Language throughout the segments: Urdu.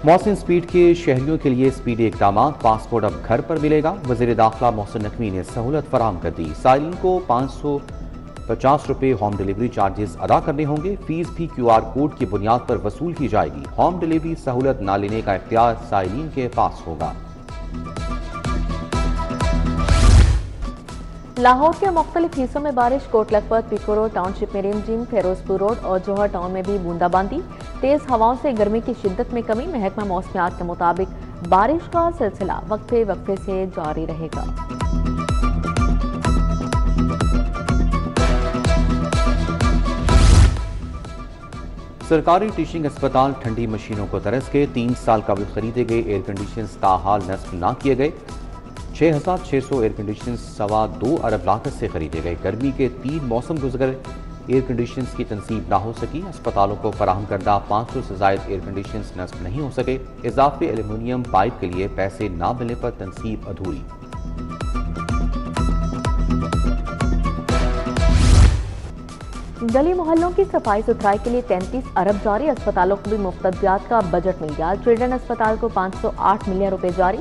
محسن سپیڈ کے شہریوں کے لیے سپیڈی اقدامات، پاسپورٹ اب گھر پر ملے گا۔ وزیر داخلہ محسن نقوی نے سہولت فراہم کر دی۔ سائلین کو 550 روپے ہوم ڈیلیوری چارجز ادا کرنے ہوں گے۔ فیس بھی QR کوڈ کی بنیاد پر وصول کی جائے گی۔ ہوم ڈیلیوری سہولت نہ لینے کا اختیار سائلین کے پاس ہوگا۔ لاہور کے مختلف حصوں میں بارش، Kot Lakhpat, pico road town شپ میں رمجھم، فیروزپور روڈ اور جوہر ٹاؤن میں بھی بوندا باندی۔ تیز ہواؤں سے گرمی کی شدت میں کمی۔ محکمہ موسمیات کے مطابق بارش کا سلسلہ وقفے وقفے سے جاری رہے گا۔ سرکاری ٹیچنگ اسپتال ٹھنڈی مشینوں کو ترس کے 3 سال قبل خریدے گئے ایئر کنڈیشنز تاحال نصب نہ کیے گئے۔ 6600 ایئر کنڈیشنز 2.25 ارب لاگت سے خریدے گئے۔ گرمی کے 3 موسم گزر ایئر کنڈیشنز کی تنصیب نہ ہو سکی۔ اسپتالوں کو فراہم کردہ 500 سے زائد ایئر کنڈیشنز نصب نہیں ہو سکے۔ اضافی ایلومینیم پائپ کے لیے پیسے نہ ملنے پر تنصیب ادھوری۔ گلی محلوں کی صفائی ستھرائی کے لیے 33 ارب جاری۔ اسپتالوں کو بھی مفت ادویات کا بجٹ مل گیا۔ چلڈرن اسپتال کو 508 ملین روپے جاری۔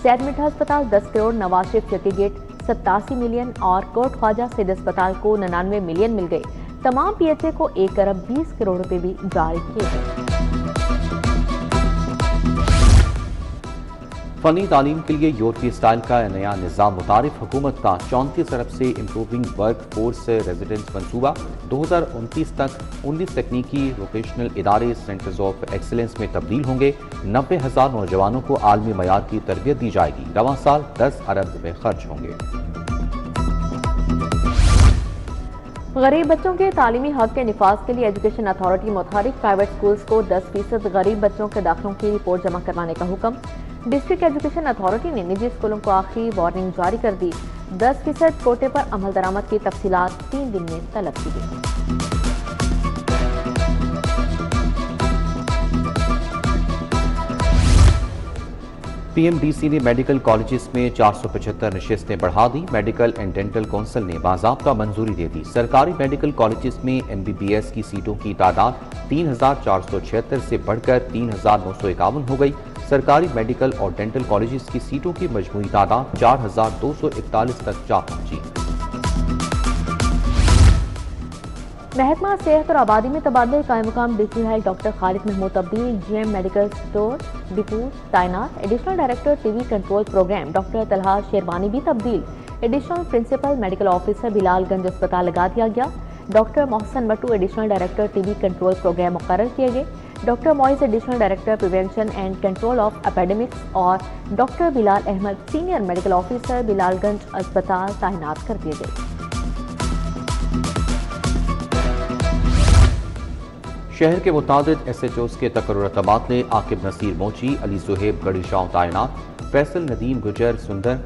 سید مٹھا اسپتال 10 کروڑ، نواز شریف چکی گیٹ 87 ملین اور کوٹ خواجہ سید اسپتال کو 99 ملین مل گئے۔ تمام PHA کو 1 ارب 20 کروڑ روپے بھی جاری کیے گئے۔ فنی تعلیم کے لیے یورپی سٹائل کا نیا نظام متعارف۔ حکومت کا 34 ارب سے امپروونگ ورک فورس ریزیڈنس منصوبہ 2029 تک 19 تکنیکی ووکیشنل ادارے سینٹرز آف ایکسلنس میں تبدیل ہوں گے۔ 90,000 نوجوانوں کو عالمی معیار کی تربیت دی جائے گی۔ رواں سال 10 ارب روپے خرچ ہوں گے۔ غریب بچوں کے تعلیمی حق کے نفاذ کے لیے ایجوکیشن اتھارٹی متحرک، پرائیویٹ سکولز کو 10% غریب بچوں کے داخلوں کی رپورٹ جمع کروانے کا حکم۔ ڈسٹرکٹ ایجوکیشن اتھارٹی نے نجی اسکولوں کو آخری وارننگ جاری کر دی۔ 10% کوٹے پر عمل درآمد کی تفصیلات 3 دن میں طلب کی گئی۔ PMDC نے میڈیکل کالجز میں 475 نشستیں بڑھا دی۔ میڈیکل اینڈ ڈینٹل کونسل نے باضابطہ منظوری دے دی۔ سرکاری میڈیکل کالجز میں MBBS کی سیٹوں کی تعداد 3476 سے بڑھ کر 3951 ہو گئی۔ سرکاری میڈیکل اور ڈینٹل کالجز کی سیٹوں کی مجموعی تعداد 4241 تک جا پہنچی۔ محکمہ صحت اور آبادی میں تبادلے، قائم مقام deputy head doctor Khalid Mahmood تبدیل، GM میڈیکل سٹور ڈپو تعینات۔ Additional director TV control programme doctor Talha Sherwani بھی تبدیل۔ Additional principal medical officer Bilal Ganj اسپتال لگا دیا گیا۔ Doctor Mohsin Mattoo additional director TV control programme مقرر کیے گئے۔ Doctor Moiz additional director prevention and control of epidemics اور doctor Bilal Ahmed senior medical officer Bilal Ganj اسپتال تعینات کر دیے گئے۔ شہر کے متعدد SHOs کے تقرر تبادلے، عاقب نصیر موچی، علی زہیب گڑی شاہ تعینات، فیصل ندیم گجر سندر،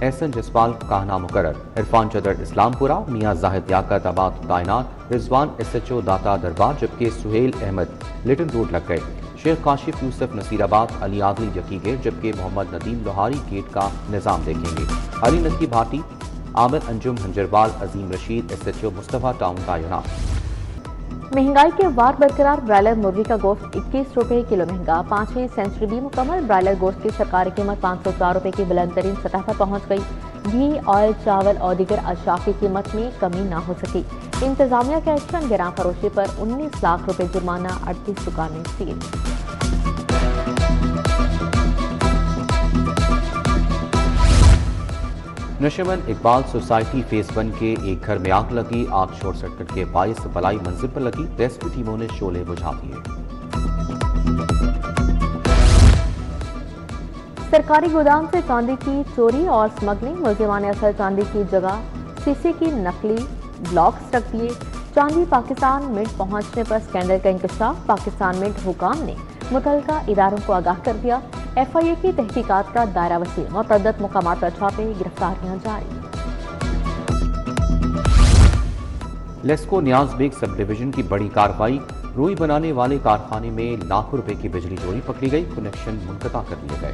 احسن جسپال کاہنا مقرر، عرفان چدر اسلام پورہ، میاں زاہد لیاقت آباد تعینات، رضوان SHO داتا دربار، جبکہ سہیل احمد لٹن روڈ لگ گئے۔ شیخ کاشف یوسف نصیر آباد، علی عادل یکی گیٹ، جبکہ محمد ندیم لوہاری گیٹ کا نظام دیکھیں گے۔ علی نقی بھاٹی، عامر انجم ہنجروال، عظیم رشید SHO مصطفیٰ ٹاؤن تعینات۔ مہنگائی کے وار برقرار، برائلر مرغی کا گوشت 21 روپے کلو مہنگا۔ 5ویں سینچری بھی مکمل، برائلر گوشت کی سرکاری قیمت 504 روپے کی بلند ترین سطح پر پہنچ گئی۔ گھی، آئل، چاول اور دیگر اشیاء کی قیمت میں کمی نہ ہو سکی۔ انتظامیہ کا ایکشن، گراں فروشی پر 19 لاکھ روپے جرمانہ، 38 دکانیں سیل۔ نشمن اقبال سوسائٹی فیز 1 کے ایک گھر میں آگ لگی۔ آگ شارٹ سرکٹ کے باعث بلائی منزل پر لگی۔ ریسکیو ٹیموں نے شعلے بجھا دیے۔ سرکاری گودام سے چاندی کی چوری اور سمگلنگ، ملزمان نے اصل چاندی کی جگہ سیسے کی نقلی بلاکس رکھ دیے۔ چاندی پاکستان منٹ پہنچنے پر اسکینڈل کا انکشاف، پاکستان منٹ حکام نے متعلقہ اداروں کو آگاہ کر دیا۔ FIA کی تحقیقات کا دائرہ وسیع، متعدد مقامات پر چھاپے، گرفتاریاں جاری۔ لیسکو نیاز بیگ سب ڈویژن کی بڑی کارروائی، روئی بنانے والے کارخانے میں لاکھوں روپے کی بجلی چوری پکڑی گئی، کنیکشن منقطع کر دیے گئے۔